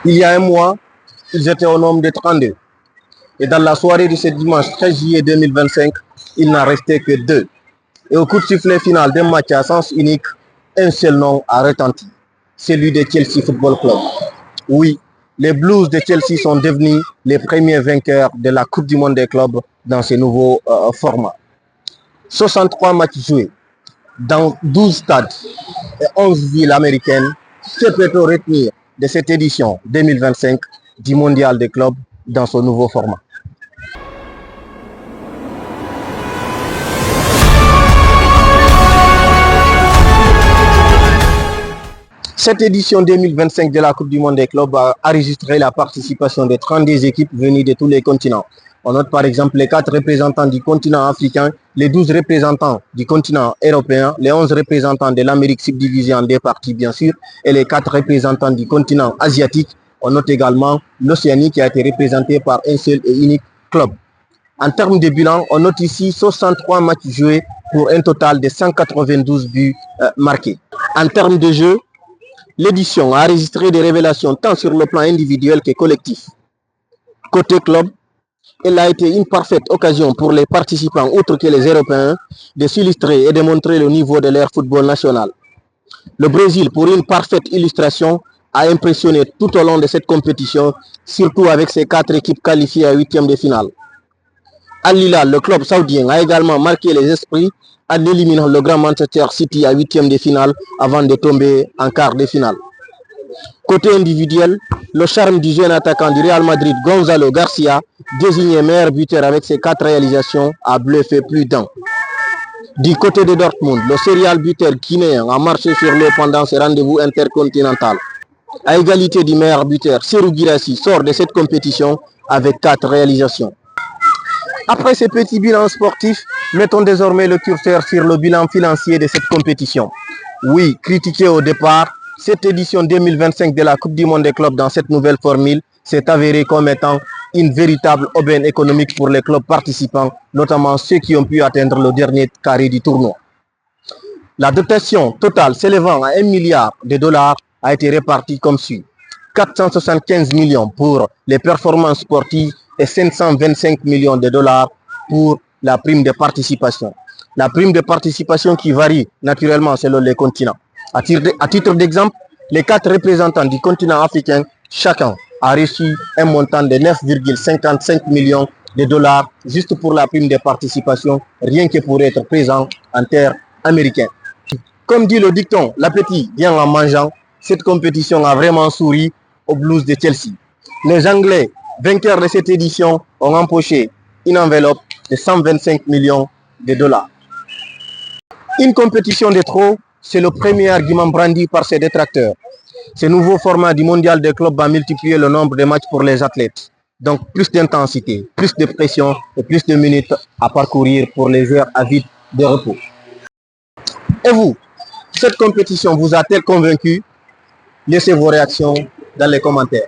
Il y a un mois, ils étaient au nombre de 32. Et dans la soirée de ce dimanche 13 juillet 2025, il n'en restait que 2. Et au coup de sifflet final d'un match à sens unique, un seul nom a retenti, celui de Chelsea Football Club. Oui, les Blues de Chelsea sont devenus les premiers vainqueurs de la Coupe du Monde des clubs dans ce nouveau format. 63 matchs joués dans 12 stades et 11 villes américaines. Que peut-on retenir de cette édition 2025 du Mondial des clubs dans ce nouveau format? Cette édition 2025 de la Coupe du Monde des clubs a enregistré la participation de 32 équipes venues de tous les continents. On note par exemple les 4 représentants du continent africain, les 12 représentants du continent européen, les 11 représentants de l'Amérique subdivisée en 2 parties bien sûr, et les 4 représentants du continent asiatique. On note également l'Océanie qui a été représentée par un seul et unique club. En termes de bilan, on note ici 63 matchs joués pour un total de 192 buts marqués. En termes de jeu, l'édition a enregistré des révélations tant sur le plan individuel que collectif. Côté club, elle a été une parfaite occasion pour les participants, outre que les Européens, de s'illustrer et de montrer le niveau de leur football national. Le Brésil, pour une parfaite illustration, a impressionné tout au long de cette compétition, surtout avec ses 4 équipes qualifiées à 8e de finale. Al Hilal, le club saoudien, a également marqué les esprits en éliminant le Grand Manchester City à 8e de finale avant de tomber en quart de finale. Côté individuel, le charme du jeune attaquant du Real Madrid, Gonzalo Garcia, désigné meilleur buteur avec ses 4 réalisations, a bluffé plus d'un. Du côté de Dortmund, le serial buteur guinéen a marché sur l'eau pendant ce rendez-vous intercontinental. À égalité du meilleur buteur, Serhou Guirassy sort de cette compétition avec 4 réalisations. Après ces petits bilans sportifs, mettons désormais le curseur sur le bilan financier de cette compétition. Oui, critiqué au départ, cette édition 2025 de la Coupe du Monde des clubs dans cette nouvelle formule s'est avérée comme étant une véritable aubaine économique pour les clubs participants, notamment ceux qui ont pu atteindre le dernier carré du tournoi. La dotation totale s'élevant à 1 milliard de dollars a été répartie comme suit. 475 millions pour les performances sportives et 525 millions de dollars pour la prime de participation. La prime de participation qui varie naturellement selon les continents. À titre d'exemple, les 4 représentants du continent africain, chacun a reçu un montant de 9,55 millions de dollars juste pour la prime de participation, rien que pour être présent en terre américaine. Comme dit le dicton, l'appétit vient en mangeant. Cette compétition a vraiment souri aux Blues de Chelsea. Les Anglais, vainqueurs de cette édition, ont empoché une enveloppe de 125 millions de dollars. Une compétition de trop, c'est le premier argument brandi par ses détracteurs. Ce nouveau format du mondial des clubs va multiplier le nombre de matchs pour les athlètes. Donc plus d'intensité, plus de pression et plus de minutes à parcourir pour les joueurs avides de repos. Et vous, cette compétition vous a-t-elle convaincu? Laissez vos réactions dans les commentaires.